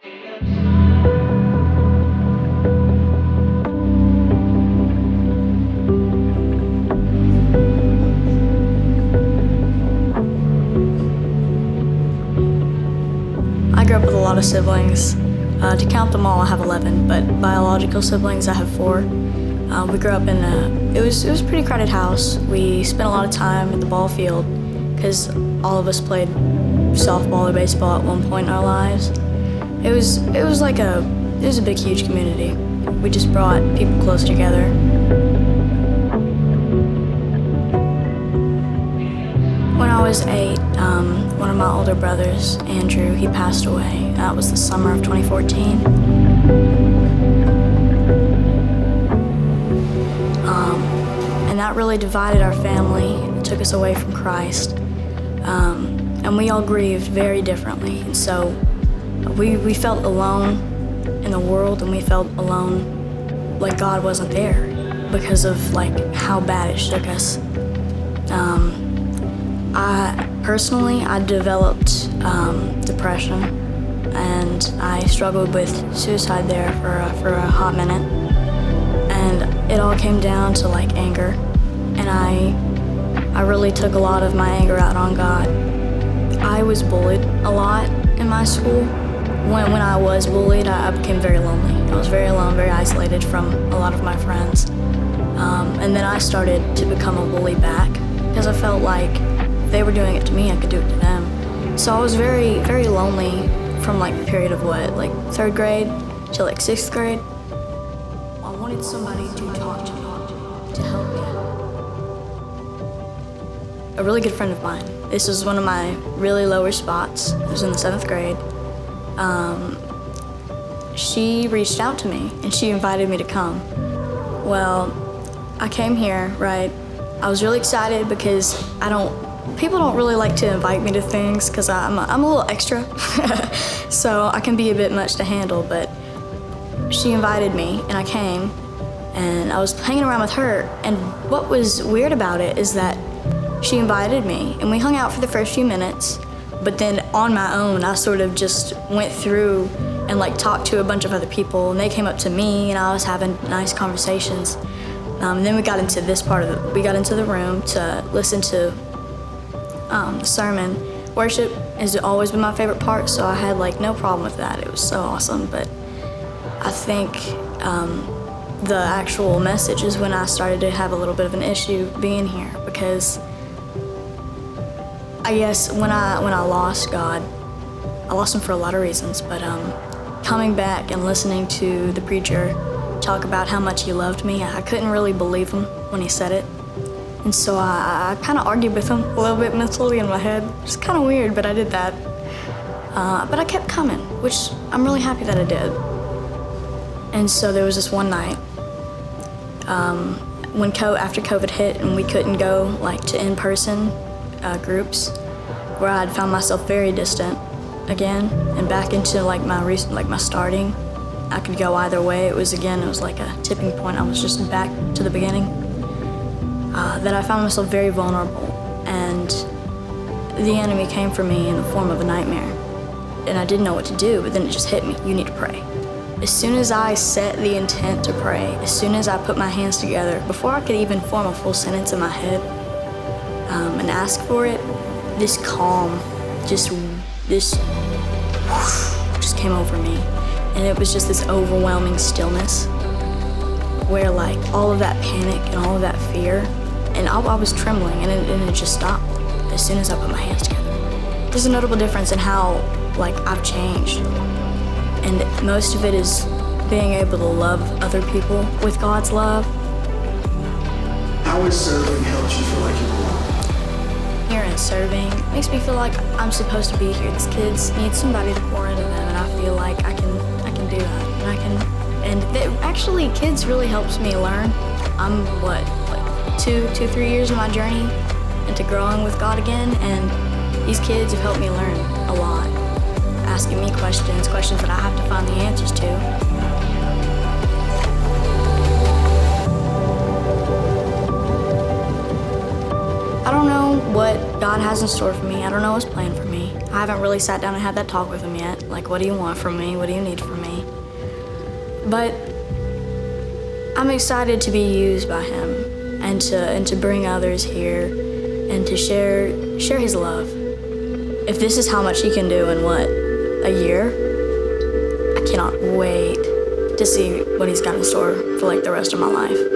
I grew up with a lot of siblings. To count them all, I have 11, but biological siblings, I have 4. We grew up in it was a pretty crowded house. We spent a lot of time at the ball field because all of us played softball or baseball at one point in our lives. It was a big, huge community. We just brought people close together. When I was 8, one of my older brothers, Andrew, he passed away. That was the summer of 2014. And that really divided our family. It took us away from Christ. And we all grieved very differently. And so we felt alone in the world, and we felt alone like God wasn't there because of how bad it shook us. I developed depression, and I struggled with suicide there for a hot minute. And it all came down to anger, and I really took a lot of my anger out on God. I was bullied a lot in my school. When I was bullied, I became very lonely. I was very alone, very isolated from a lot of my friends. And then I started to become a bully back because I felt like if they were doing it to me, I could do it to them. So I was very, very lonely from a period of 3rd grade to 6th grade. I wanted somebody to talk to help me. A really good friend of mine. This was one of my really lower spots. It was in the 7th grade. She reached out to me and she invited me to come. Well, I came here, right? I was really excited because people don't really like to invite me to things because I'm a little extra. So I can be a bit much to handle, but she invited me and I came and I was hanging around with her. And what was weird about it is that she invited me and we hung out for the first few minutes, but then on my own, I sort of just went through and talked to a bunch of other people, and they came up to me and I was having nice conversations. And then we got into this part of it. We got into the room to listen to the sermon. Worship has always been my favorite part, so I had no problem with that. It was so awesome. But I think the actual message is when I started to have a little bit of an issue being here, because I guess when I lost God, I lost him for a lot of reasons, but coming back and listening to the preacher talk about how much he loved me, I couldn't really believe him when he said it. And so I kind of argued with him a little bit mentally in my head. It's kind of weird, but I did that. But I kept coming, which I'm really happy that I did. And so there was this one night after COVID hit and we couldn't go to in-person groups, where I'd found myself very distant again and back into my starting. I could go either way. It was like a tipping point. I was just back to the beginning. That I found myself very vulnerable, and the enemy came for me in the form of a nightmare. And I didn't know what to do, but then it just hit me. You need to pray. As soon as I set the intent to pray, as soon as I put my hands together, before I could even form a full sentence in my head and ask for it, this calm, just came over me. And it was just this overwhelming stillness where all of that panic and all of that fear, and I was trembling, and it just stopped as soon as I put my hands together. There's a notable difference in how I've changed. And most of it is being able to love other people with God's love. How has serving helped you feel like you belong? Here in serving makes me feel like I'm supposed to be here. These kids need somebody to pour into them, and I feel like I can do that. Actually, kids really helps me learn. I'm 3 years in my journey into growing with God again, and these kids have helped me learn a lot. Asking me questions that I have to find the answers to. I don't know what God has in store for me. I don't know His plan for me. I haven't really sat down and had that talk with him yet. Like, what do you want from me? What do you need from me? But I'm excited to be used by him and to bring others here and to share his love. If this is how much he can do in what, a year? I cannot wait to see what he's got in store for like the rest of my life.